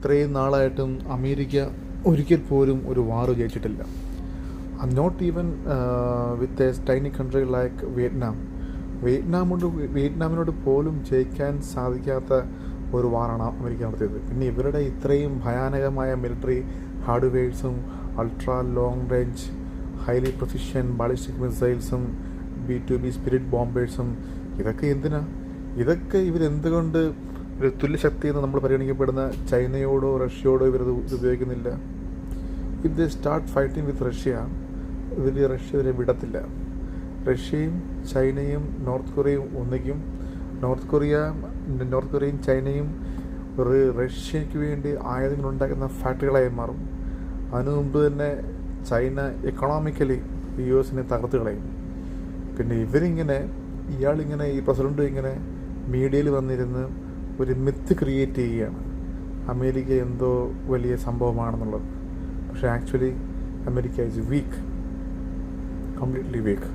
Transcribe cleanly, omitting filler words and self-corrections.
ഇത്രയും നാളായിട്ടും അമേരിക്ക ഒരിക്കൽ പോലും ഒരു വാർ ജയിച്ചിട്ടില്ല. Not even with a tiny country like Vietnam. വിയറ്റ്നാമിനോട് പോലും ജയിക്കാൻ സാധിക്കാത്ത ഒരു വാറാണ് അമേരിക്ക നടത്തിയത്. പിന്നെ ഇവരുടെ ഇത്രയും ഭയാനകമായ മിലിറ്ററി ഹാർഡ്വെയർസും ultra long range highly precision ballistic മിസൈൽസും B-2B സ്പിരിറ്റ് ബോംബേഴ്സും ഇതൊക്കെ എന്തിനാ? ഇതൊക്കെ ഇവരെന്തുകൊണ്ട് ഒരു തുല്യശക്തി എന്ന് നമ്മൾ പരിഗണിക്കപ്പെടുന്ന ചൈനയോടോ റഷ്യയോടോ ഇവരത് ഉപയോഗിക്കുന്നില്ല? If they start fighting with Russia, ഇതിൽ റഷ്യ ഇവരെ വിടത്തില്ല. റഷ്യയും ചൈനയും നോർത്ത് കൊറിയയും ഒന്നിക്കും. നോർത്ത് കൊറിയയും ചൈനയും ഒരു റഷ്യയ്ക്ക് വേണ്ടി ആയുധങ്ങൾ ഉണ്ടാക്കുന്ന ഫാക്ടറികളായി മാറും. അതിനു മുമ്പ് തന്നെ ചൈന എക്കണോമിക്കലി US തകർത്ത് കളയും. പിന്നെ ഇയാളിങ്ങനെ ഈ പ്രസിഡന്റ് ഇങ്ങനെ മീഡിയയിൽ വന്നിരുന്ന് ഒരു മിത്ത് ക്രിയേറ്റ് ചെയ്യുകയാണ്, അമേരിക്ക എന്തോ വലിയ സംഭവമാണെന്നുള്ളത്. പക്ഷേ actually America is weak, completely week.